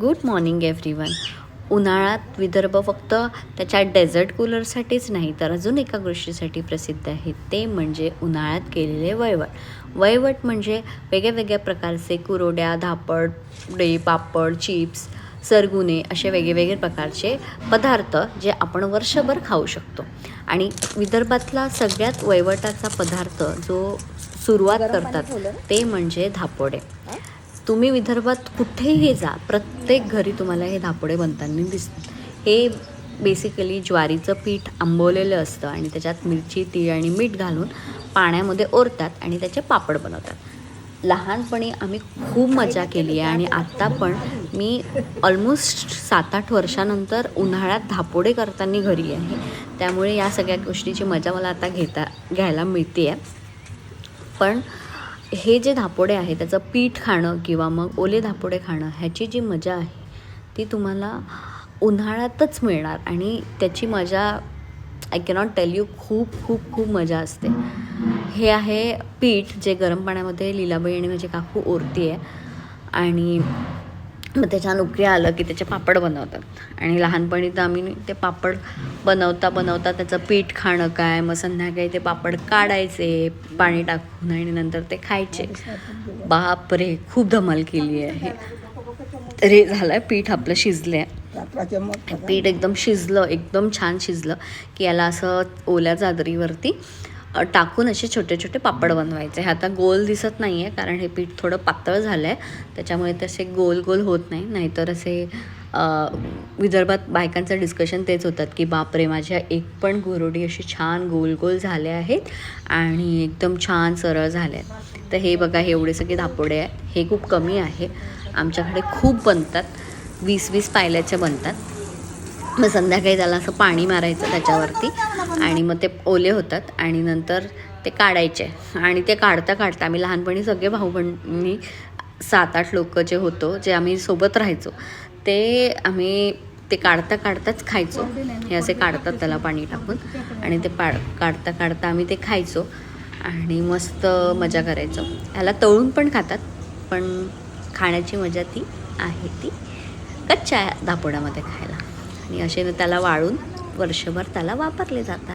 Good morning everyone. उन्हाळ्यात विदर्भ फक्त त्याच्या डेझर्ट कूलरसाठीच नाही तर अजून एका गोष्टीसाठी प्रसिद्ध आहे, ते म्हणजे उन्हाळ्यात केलेले वयवट. वयवट म्हणजे वेगळ्या वेगळ्या प्रकारचे कुरोड्या, धापड, पापड, चिप्स, सरगुणे असे वेगवेगळे प्रकारचे पदार्थ जे आपण वर्षभर खाऊ शकतो. आणि विदर्भातला सगळ्यात वयवटाचा पदार्थ जो सुरुवात करतात ते म्हणजे धापोडे. तुम्ही विदर्भात कुठेही जा, प्रत्येक घरी तुम्हाला हे धापोडे बनताना दिसतात. हे बेसिकली ज्वारीचं पीठ आंबवलेलं असतं आणि त्याच्यात मिरची, तीळ आणि मीठ घालून पाण्यामध्ये ओततात आणि त्याचे पापड बनवतात. लहानपणी आम्ही खूप मजा केली आहे आणि आत्ता पण मी ऑलमोस्ट 7-8 वर्षानंतर उन्हाळ्यात धापोडे करताना घरी आहे. त्यामुळे या सगळ्या गोष्टीची मजा मला आता घ्यायला मिळते आहे. पण हे जे धापोडे आहे त्याचं पीठ खाणं किंवा मग ओले धापोडे खाणं ह्याची जी मजा आहे ती तुम्हाला उन्हाळ्यातच मिळणार आणि त्याची मजा आय कॅनॉट टेल यू. खूप खूप खूप मजा असते. हे आहे पीठ जे गरम पाण्यामध्ये लीलाबाई आणि माझी काकू ओरती आहे आणि मग त्याच्या उकळी आलं की त्याचे पापड बनवतात. आणि लहानपणी तर आम्ही ते पापड बनवता बनवता त्याचं पीठ खाणं काय, मग संध्याकाळी ते पापड काढायचे पाणी टाकून आणि नंतर ते खायचे. बापरे, खूप धमाल केली आहे. तरी झालं आहे, पीठ आपलं शिजलं आहे. पीठ एकदम शिजलं, एकदम छान शिजलं की याला असं ओल्या चादरीवरती टाकून असे छोटे छोटे पापड बनवायचे. हे आता गोल दिसत नाही आहे कारण हे पीठ थोडं पातळ झालं आहे, त्याच्यामुळे तसे गोल गोल होत नाही. नाहीतर असे विदर्भात बायकांचं डिस्कशन तेच होतात की बापरे, माझ्या एक पण कुरोडी अशी छान गोल गोल झाले आहेत आणि एकदम छान सरळ झाले आहेत. तर हे बघा, हे एवढे सगळे धापोडे आहे. हे खूप कमी आहे, आमच्याकडे खूप बनतात, 20-20 पायल्याचे बनतात. मग संध्याकाळी त्याला असं पाणी मारायचं त्याच्यावरती आणि मग ते ओले होतात आणि नंतर ते काढायचे. आणि ते काढता काढता आम्ही लहानपणी सगळे भाऊ-बहिणी 7-8 लोक जे होतो, जे आम्ही सोबत राहायचो, ते आम्ही ते काढता काढताच खायचो. हे असे काढतात त्याला पाणी टाकून आणि ते काढता काढता आम्ही ते खायचो आणि मस्त मजा करायचो. ह्याला तळून पण खातात, पण खाण्याची मजा ती आहे ती कच्च्या धापोड्यामध्ये खायला. आणि असे त्याला वाळून वर्षभर त्याला वापरले जातात.